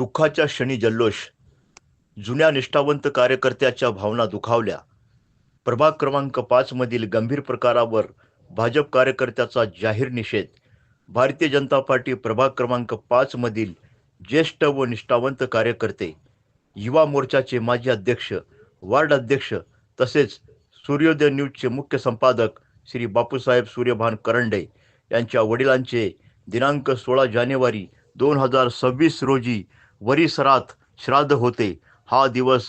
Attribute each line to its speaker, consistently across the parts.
Speaker 1: दुःखाच्या क्षणी जल्लोष. जुन्या निष्ठावंत कार्यकर्त्याच्या भावना दुखावल्या. प्रभाग क्रमांक 5 मधील गंभीर प्रकारावर भाजप कार्यकर्त्याचा जाहीर निषेध. भारतीय जनता पार्टी प्रभाग क्रमांक 5 मधील ज्येष्ठ व निष्ठावंत कार्यकर्ते, युवा मोर्चाचे माजी अध्यक्ष, वार्ड अध्यक्ष तसेच सूर्योदय न्यूजचे मुख्य संपादक श्री बापूसाहेब सूर्यभान करंडे यांच्या वडिलांचे दिनांक 16 जानेवारी 2026 रोजी वरिसरात श्राद्ध होते. हा दिवस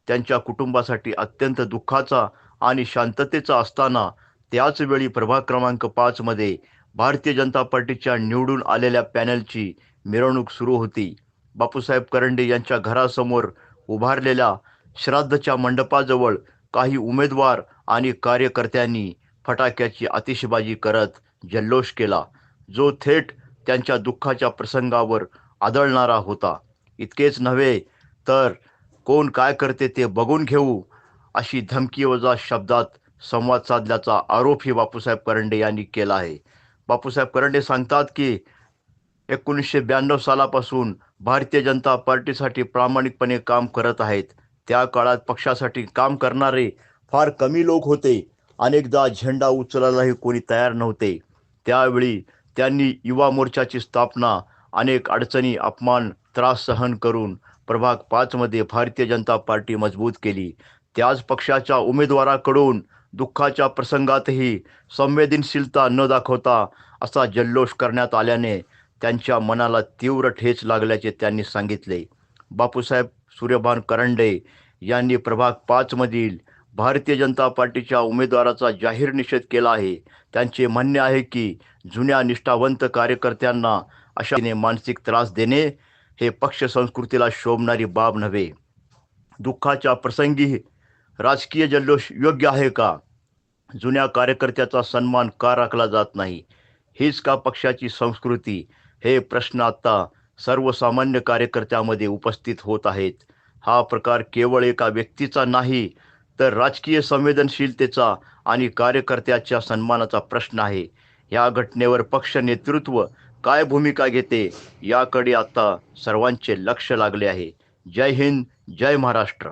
Speaker 1: त्यांच्या कुटुंबासाठी अत्यंत दुःखाचा आणि शांततेचा असताना त्याच वेळी प्रभाग क्रमांक 5 मध्ये भारतीय जनता पार्टीच्या निवडून आलेल्या पॅनलची मिरवणूक सुरू होती. बापूसाहेब करंडे यांच्या घरासमोर उभारलेल्या श्राद्धच्या मंडपाजवळ काही उमेदवार आणि कार्यकर्त्यांनी फटाक्याची आतिषबाजी करत जल्लोष केला, जो थेट त्यांच्या दुःखाच्या प्रसंगावर आदळणारा होता. इतकेच नव्हे तर कोण काय करते ते बघून घेऊ अशी धमकीवजा शब्दात संवाद साधल्याचा आरोपही बापूसाहेब करंडे यांनी केला आहे. बापूसाहेब करंडे सांगतात की 1992 सालापासून भारतीय जनता पार्टीसाठी प्रामाणिकपणे काम करत आहेत. त्या काळात पक्षासाठी काम करणारे फार कमी लोक होते. अनेकदा झेंडा उचलायलाही कोणी तयार नव्हते. त्यावेळी त्यांनी युवा मोर्चाची स्थापना, अनेक अडचणी, अपमान, त्रास सहन करून प्रभाग 5 मध्ये भारतीय जनता पार्टी मजबूत केली. त्याच पक्षाच्या उमेदवाराकडून दुःखाच्या प्रसंगातही संवेदनशीलता न दाखवता असा जल्लोष करण्यात आल्याने त्यांच्या मनाला तीव्र ठेच लागल्याचे त्यांनी सांगितले. बापूसाहेब सूर्यभान करंडे यांनी प्रभाग 5 मधील भारतीय जनता पार्टीच्या उमेदवाराचा जाहीर निषेध केला आहे. त्यांचे म्हणणे आहे की जुन्या निष्ठावंत कार्यकर्त्यांना अशाने मानसिक त्रास देणे हे पक्ष संस्कृतीला शोभणारी बाब नव्हे. दुःखाच्या प्रसंगी राजकीय जल्लोष योग्य आहे का? जुन्या कार्यकर्त्याचा सन्मान का राखला जात नाही? हीच का पक्षाची संस्कृती? हे प्रश्न आता सर्वसामान्य कार्यकर्त्यामध्ये उपस्थित होत आहेत. हा प्रकार केवळ एका व्यक्तीचा नाही, तर राजकीय संवेदनशीलतेचा आणि कार्यकर्त्याच्या सन्मानाचा प्रश्न आहे. या घटनेवर पक्ष नेतृत्व काय भूमिका घेते याकडे आता सर्वांचे लक्ष लागले आहे. जय हिंद, जय महाराष्ट्र.